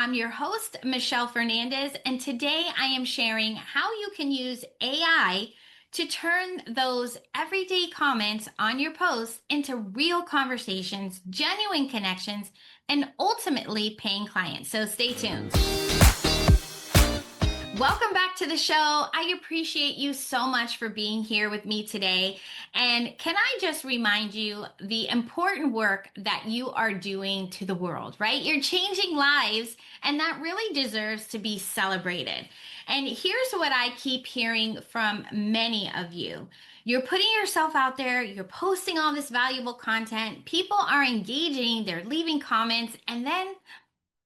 I'm your host, Michelle Fernandez, and today I am sharing how you can use AI to turn those everyday comments on your posts into real conversations, genuine connections, and ultimately paying clients. So stay tuned. Welcome back to the show. I appreciate you so much for being here with me today. And can I just remind you the important work that you are doing to the world, right? You're changing lives, and that really deserves to be celebrated. And here's what I keep hearing from many of you. You're putting yourself out there, you're posting all this valuable content, people are engaging, they're leaving comments, and then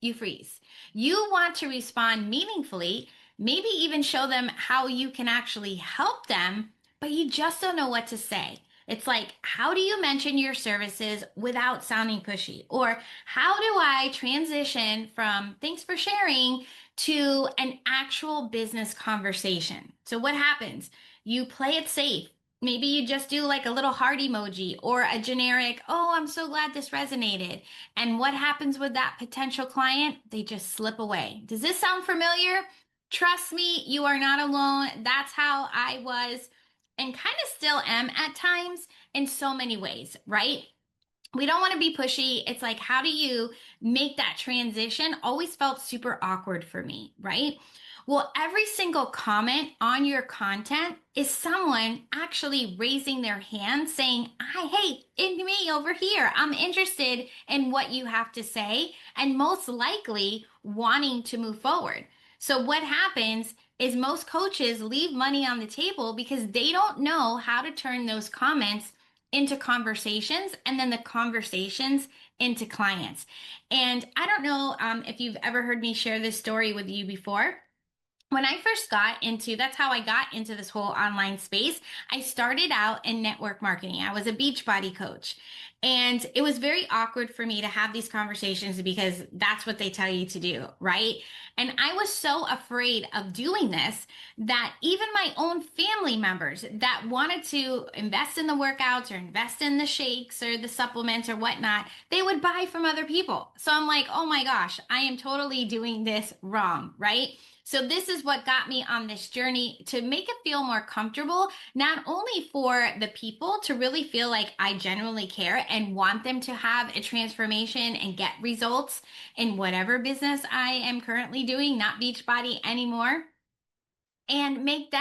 you freeze. You want to respond meaningfully, maybe even show them how you can actually help them, but you just don't know what to say. It's like, how do you mention your services without sounding pushy? Or how do I transition from thanks for sharing to an actual business conversation? So what happens? You play it safe. Maybe you just do like a little heart emoji or a generic, oh, I'm so glad this resonated. And what happens with that potential client? They just slip away. Does this sound familiar? Trust me, you are not alone. That's how I was and kind of still am at times in so many ways, right? We don't want to be pushy. It's like, how do you make that transition? Always felt super awkward for me, right? Well, every single comment on your content is someone actually raising their hand saying, hey, it's me over here. I'm interested in what you have to say, and most likely wanting to move forward. So what happens is most coaches leave money on the table because they don't know how to turn those comments into conversations and then the conversations into clients. And I don't know if you've ever heard me share this story with you before. When I first that's how I got into this whole online space. I started out in network marketing. I was a Beachbody coach. And it was very awkward for me to have these conversations because that's what they tell you to do, right? And I was so afraid of doing this that even my own family members that wanted to invest in the workouts or invest in the shakes or the supplements or whatnot, they would buy from other people. So I'm like, oh my gosh, I am totally doing this wrong, right? So this is what got me on this journey to make it feel more comfortable, not only for the people to really feel like I genuinely care and want them to have a transformation and get results in whatever business I am currently doing, not Beachbody anymore. And make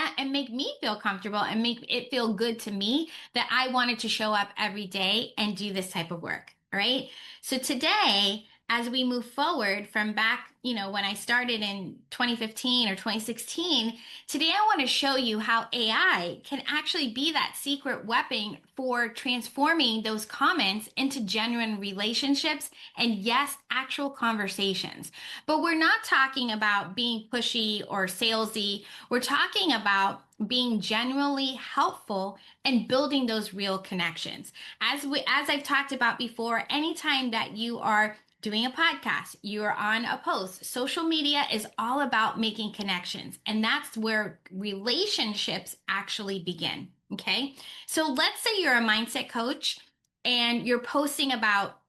me feel comfortable and make it feel good to me that I wanted to show up every day and do this type of work. All right. So today, as we move forward from back, when I started in 2015 or 2016, today I want to show you how AI can actually be that secret weapon for transforming those comments into genuine relationships and yes, actual conversations. But we're not talking about being pushy or salesy. We're talking about being genuinely helpful and building those real connections. As I've talked about before, anytime that you are doing a podcast, you're on a post, social media is all about making connections. And that's where relationships actually begin. Okay. So let's say you're a mindset coach and you're posting about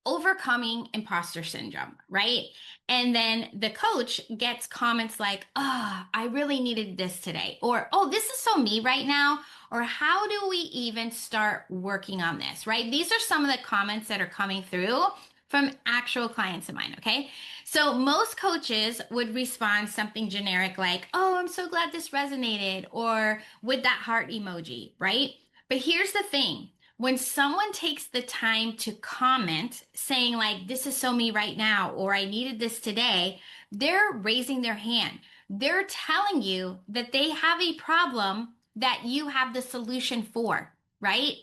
overcoming imposter syndrome, right? And then the coach gets comments like, oh, I really needed this today. Or, oh, this is so me right now. Or how do we even start working on this, right? These are some of the comments that are coming through from actual clients of mine, okay? So most coaches would respond something generic like, oh, I'm so glad this resonated, or with that heart emoji, right? But here's the thing. When someone takes the time to comment saying like, this is so me right now, or I needed this today, they're raising their hand. They're telling you that they have a problem that you have the solution for, right?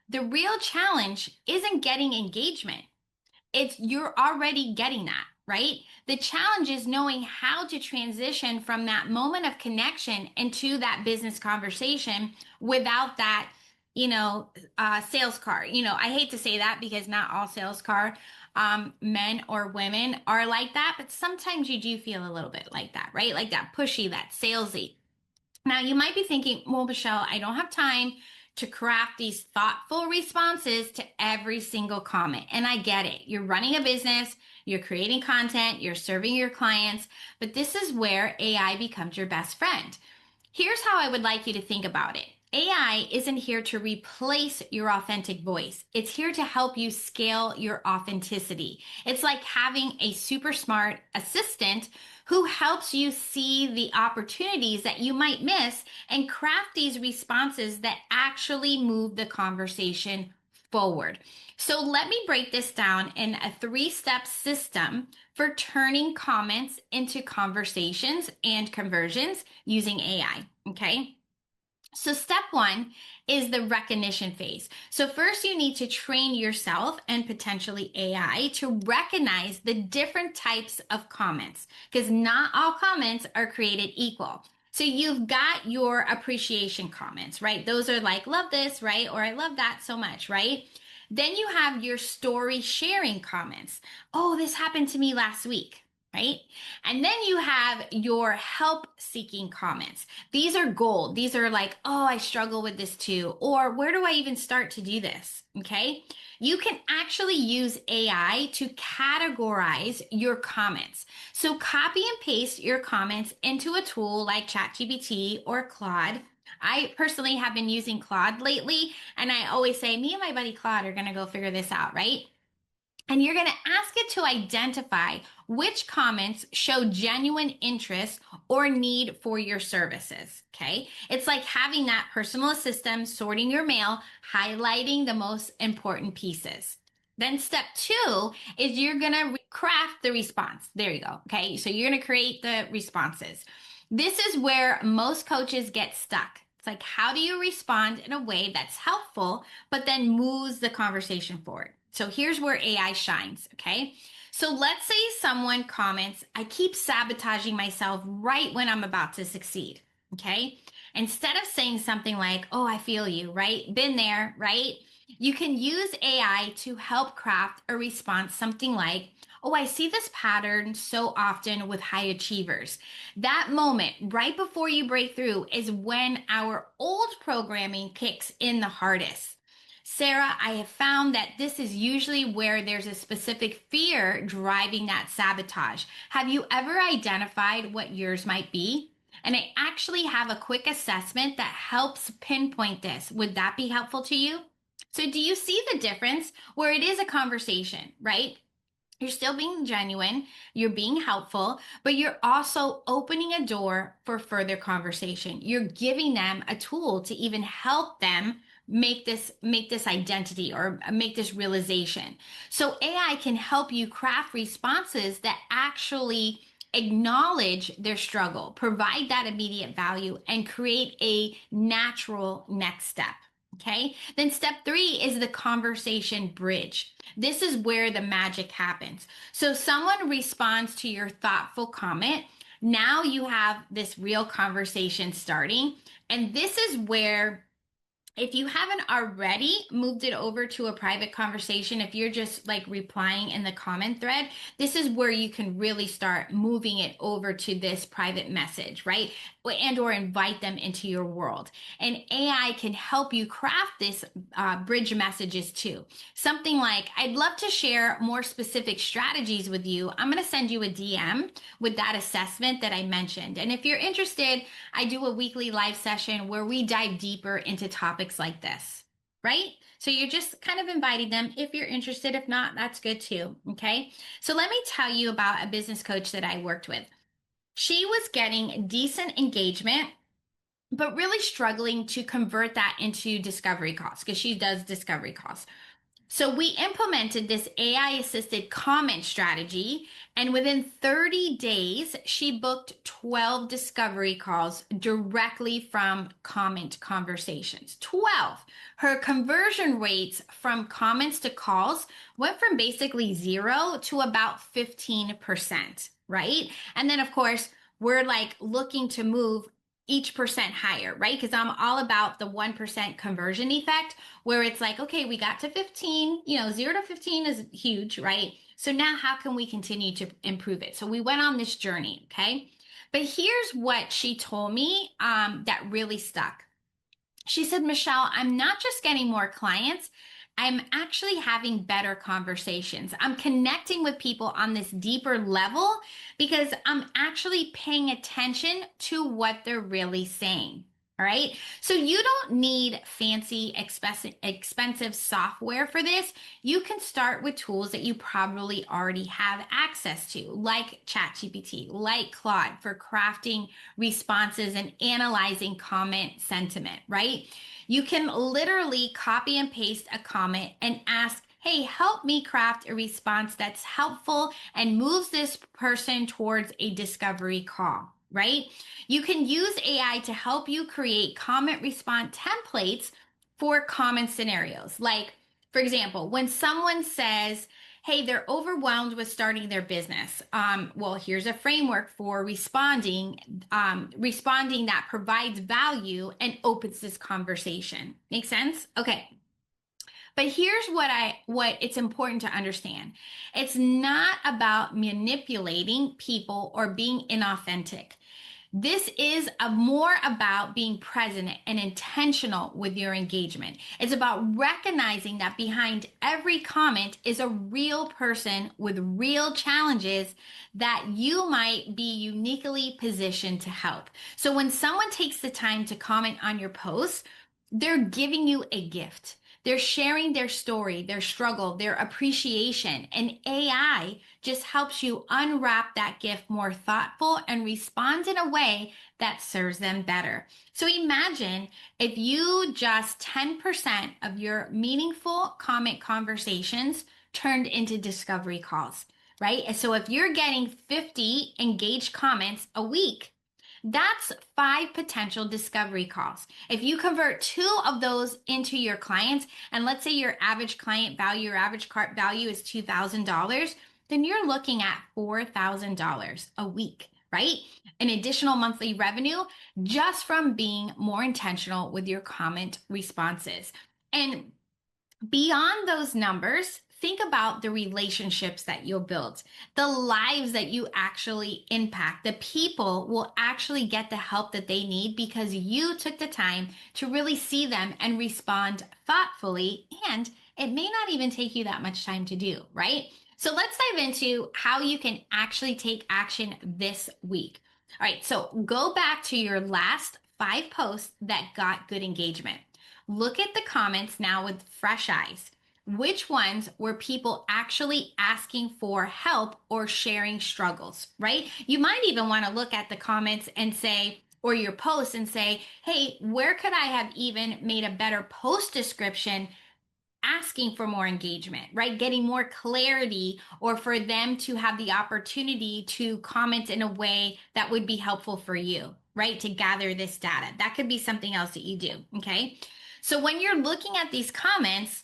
The real challenge isn't getting engagement. You're already getting that, right? The challenge is knowing how to transition from that moment of connection into that business conversation without that, sales car. I hate to say that because not all sales car men or women are like that, but sometimes you do feel a little bit like that, right? Like that pushy, that salesy. Now you might be thinking, well, Michelle, I don't have time to craft these thoughtful responses to every single comment. And I get it. You're running a business, you're creating content, you're serving your clients, but this is where AI becomes your best friend. Here's how I would like you to think about it. AI isn't here to replace your authentic voice. It's here to help you scale your authenticity. It's like having a super smart assistant who helps you see the opportunities that you might miss and craft these responses that actually move the conversation forward. So let me break this down in a 3-step system for turning comments into conversations and conversions using AI. Okay. So step 1 is the recognition phase. So first you need to train yourself and potentially AI to recognize the different types of comments, because not all comments are created equal. So you've got your appreciation comments, right? Those are like, love this, right? Or I love that so much, right? Then you have your story sharing comments. Oh, this happened to me last week, right? And then you have your help seeking comments. These are gold. These are like, oh, I struggle with this too. Or where do I even start to do this? Okay. You can actually use AI to categorize your comments. So copy and paste your comments into a tool like ChatGPT or Claude. I personally have been using Claude lately, and I always say, me and my buddy Claude are going to go figure this out, right? And you're going to ask it to identify which comments show genuine interest or need for your services. Okay. It's like having that personal assistant sorting your mail, highlighting the most important pieces. Then step 2 is you're going to craft the response. There you go. Okay. So you're going to create the responses. This is where most coaches get stuck. It's like, how do you respond in a way that's helpful, but then moves the conversation forward? So here's where AI shines, okay? So let's say someone comments, I keep sabotaging myself right when I'm about to succeed, okay? Instead of saying something like, oh, I feel you, right? Been there, right? You can use AI to help craft a response, something like, oh, I see this pattern so often with high achievers. That moment right before you break through is when our old programming kicks in the hardest. Sarah, I have found that this is usually where there's a specific fear driving that sabotage. Have you ever identified what yours might be? And I actually have a quick assessment that helps pinpoint this. Would that be helpful to you? So, do you see the difference where it is a conversation, right? You're still being genuine, you're being helpful, but you're also opening a door for further conversation. You're giving them a tool to even help them make this identity or make this realization. So AI can help you craft responses that actually acknowledge their struggle, provide that immediate value, and create a natural next step. Okay. Then step 3 is the conversation bridge. This is where the magic happens. So someone responds to your thoughtful comment. Now you have this real conversation starting. And this is where, if you haven't already moved it over to a private conversation, if you're just like replying in the comment thread, this is where you can really start moving it over to this private message, right? And or invite them into your world. And AI can help you craft this bridge messages too. Something like, I'd love to share more specific strategies with you. I'm going to send you a DM with that assessment that I mentioned. And if you're interested, I do a weekly live session where we dive deeper into topics like this, right? So you're just kind of inviting them. If you're interested, if not, that's good too. Okay. So let me tell you about a business coach that I worked with. She was getting decent engagement, but really struggling to convert that into discovery calls because she does discovery calls. So we implemented this AI assisted comment strategy, and within 30 days, she booked 12 discovery calls directly from comment conversations. 12. Her conversion rates from comments to calls went from basically 0 to about 15%, right? And then, of course, we're like looking to move each percent higher, right? Because I'm all about the 1% conversion effect, where it's like, okay, we got to 15, 0 to 15 is huge, right? So now how can we continue to improve it? So we went on this journey, okay? But here's what she told me that really stuck. She said, Michelle, I'm not just getting more clients. I'm actually having better conversations. I'm connecting with people on this deeper level because I'm actually paying attention to what they're really saying. All right. So you don't need fancy, expensive software for this. You can start with tools that you probably already have access to, like ChatGPT, like Claude for crafting responses and analyzing comment sentiment, right? You can literally copy and paste a comment and ask, hey, help me craft a response that's helpful and moves this person towards a discovery call, right? You can use AI to help you create comment response templates for common scenarios. Like, for example, when someone says, hey, they're overwhelmed with starting their business. Well, here's a framework for responding that provides value and opens this conversation. Make sense? Okay. But here's what it's important to understand. It's not about manipulating people or being inauthentic. This is more about being present and intentional with your engagement. It's about recognizing that behind every comment is a real person with real challenges that you might be uniquely positioned to help. So when someone takes the time to comment on your post, they're giving you a gift. They're sharing their story, their struggle, their appreciation, and AI just helps you unwrap that gift more thoughtful and respond in a way that serves them better. So imagine if you just 10% of your meaningful comment conversations turned into discovery calls, right? And so if you're getting 50 engaged comments a week, that's 5 potential discovery calls. If you convert 2 of those into your clients, and let's say your average client value, your average cart value is $2,000, then you're looking at $4,000 a week, right? An additional monthly revenue just from being more intentional with your comment responses. And beyond those numbers, think about the relationships that you'll build, the lives that you actually impact. The people will actually get the help that they need because you took the time to really see them and respond thoughtfully. And it may not even take you that much time to do, right? So let's dive into how you can actually take action this week. All right, so go back to your last 5 posts that got good engagement. Look at the comments now with fresh eyes. Which ones were people actually asking for help or sharing struggles, right? You might even want to look at the comments and say, or your posts and say, hey, where could I have even made a better post description asking for more engagement, right? Getting more clarity, or for them to have the opportunity to comment in a way that would be helpful for you, right? To gather this data. That could be something else that you do, okay? So when you're looking at these comments,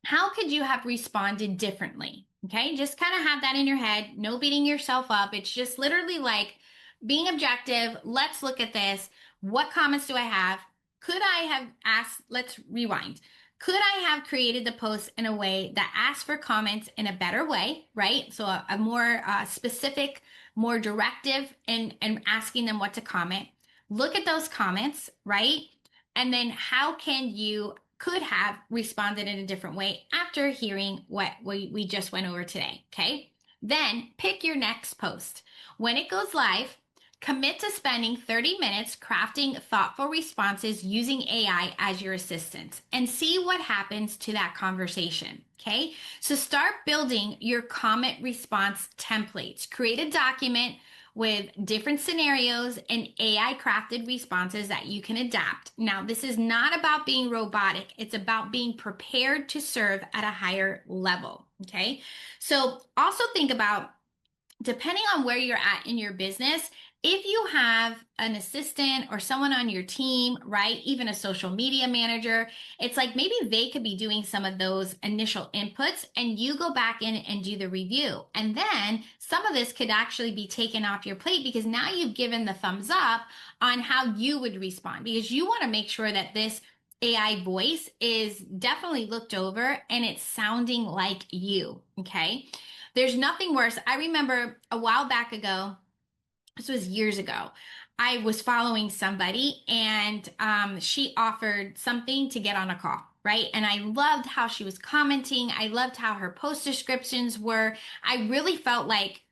how could you have responded differently? Okay, just kind of have that in your head. No beating yourself up. It's just literally like being objective. Let's look at this. What comments do I have? Could I have asked, let's rewind. Could I have created the post in a way that asks for comments in a better way, right? So a more specific, more directive, and asking them what to comment. Look at those comments, right? And then how can you could have responded in a different way after hearing what we just went over today, okay? Then pick your next post. When it goes live, commit to spending 30 minutes crafting thoughtful responses using AI as your assistant and see what happens to that conversation. Okay, so start building your comment response templates. Create a document with different scenarios and AI crafted responses that you can adapt. Now, this is not about being robotic, it's about being prepared to serve at a higher level. Okay, so also think about, depending on where you're at in your business, if you have an assistant or someone on your team, right? Even a social media manager, it's like maybe they could be doing some of those initial inputs and you go back in and do the review. And then some of this could actually be taken off your plate because now you've given the thumbs up on how you would respond, because you want to make sure that this AI voice is definitely looked over and it's sounding like you, okay? There's nothing worse. I remember a while back ago, this was years ago. I was following somebody and she offered something to get on a call, right? And I loved how she was commenting. I loved how her post descriptions were. I really felt like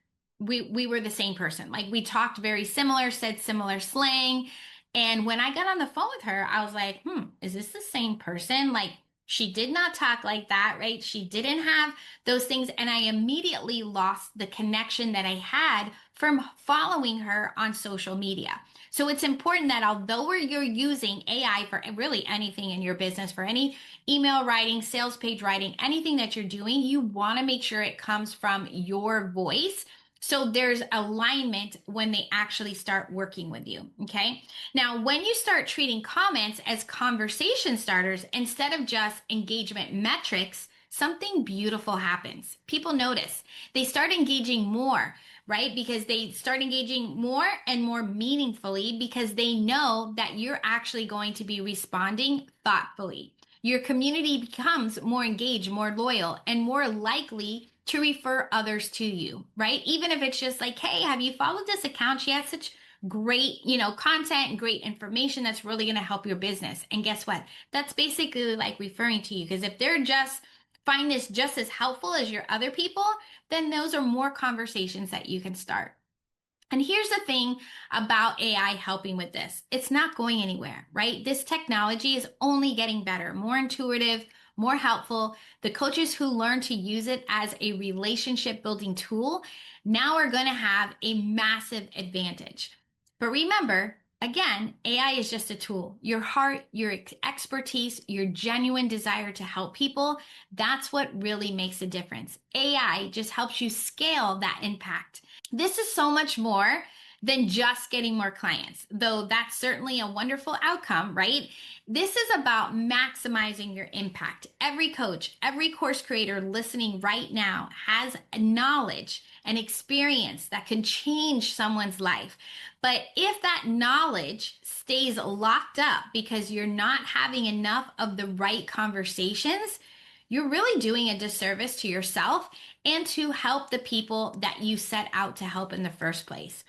we were the same person. Like we talked very similar, said similar slang. And when I got on the phone with her, I was like, is this the same person? Like she did not talk like that, right? She didn't have those things. And I immediately lost the connection that I had from following her on social media. So it's important that although you're using AI for really anything in your business, for any email writing, sales page writing, anything that you're doing, you want to make sure it comes from your voice. So there's alignment when they actually start working with you. Okay. Now, when you start treating comments as conversation starters instead of just engagement metrics, something beautiful happens. People notice. They start engaging more, right? Because they start engaging more and more meaningfully because they know that you're actually going to be responding thoughtfully. Your community becomes more engaged, more loyal, and more likely to refer others to you, right? Even if it's just like, hey, have you followed this account? She has such great, content and great information that's really going to help your business. And guess what? That's basically like referring to you, because if they're just find this just as helpful as your other people, then those are more conversations that you can start. And here's the thing about AI helping with this. It's not going anywhere, right? This technology is only getting better, more intuitive, more helpful. The coaches who learn to use it as a relationship building tool now are going to have a massive advantage. But remember, again, AI is just a tool. Your heart, your expertise, your genuine desire to help people, that's what really makes a difference. AI just helps you scale that impact. This is so much more than just getting more clients, though that's certainly a wonderful outcome, right? This is about maximizing your impact. Every coach, every course creator listening right now has knowledge and experience that can change someone's life. But if that knowledge stays locked up because you're not having enough of the right conversations, you're really doing a disservice to yourself and to help the people that you set out to help in the first place.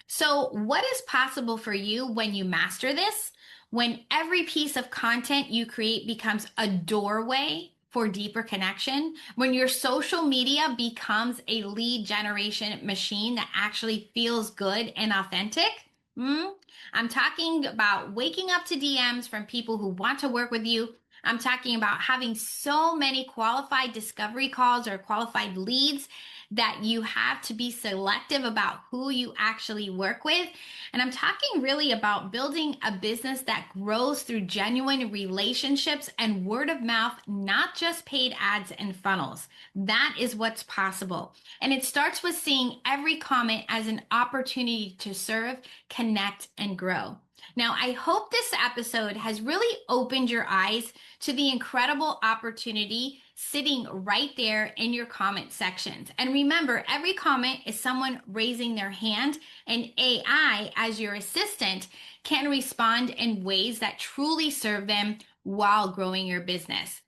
So what is possible for you when you master this? When every piece of content you create becomes a doorway for deeper connection, when your social media becomes a lead generation machine that actually feels good and authentic. I'm talking about waking up to DMs from people who want to work with you. I'm talking about having so many qualified discovery calls or qualified leads that you have to be selective about who you actually work with. And I'm talking really about building a business that grows through genuine relationships and word of mouth, not just paid ads and funnels. That is what's possible. And it starts with seeing every comment as an opportunity to serve, connect, and grow. Now, I hope this episode has really opened your eyes to the incredible opportunity sitting right there in your comment sections. And remember, every comment is someone raising their hand, and AI, as your assistant, can respond in ways that truly serve them while growing your business.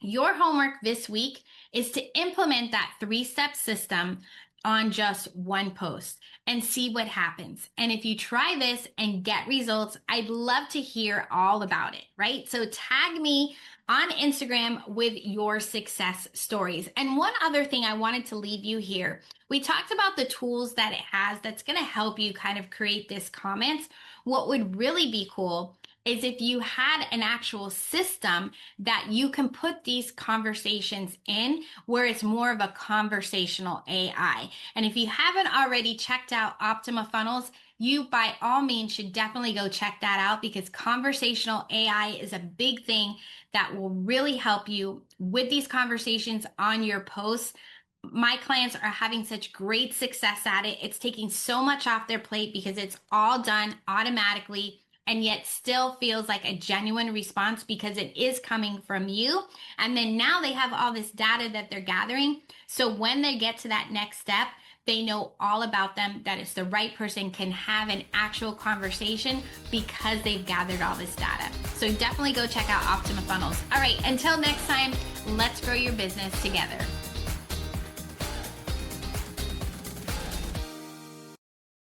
Your homework this week is to implement that 3-step system on just one post and see what happens. And if you try this and get results, I'd love to hear all about it, right? So tag me on Instagram with your success stories. And one other thing I wanted to leave you here. We talked about the tools that it has that's going to help you kind of create this comments. What would really be cool is if you had an actual system that you can put these conversations in where it's more of a conversational AI. And if you haven't already checked out Optima Funnels, you by all means should definitely go check that out, because conversational AI is a big thing that will really help you with these conversations on your posts. My clients are having such great success at it. It's taking so much off their plate because it's all done automatically, and yet still feels like a genuine response because it is coming from you. And then now they have all this data that they're gathering. So when they get to that next step, they know all about them, that it's the right person, can have an actual conversation because they've gathered all this data. So definitely go check out Optima Funnels. All right, until next time, let's grow your business together.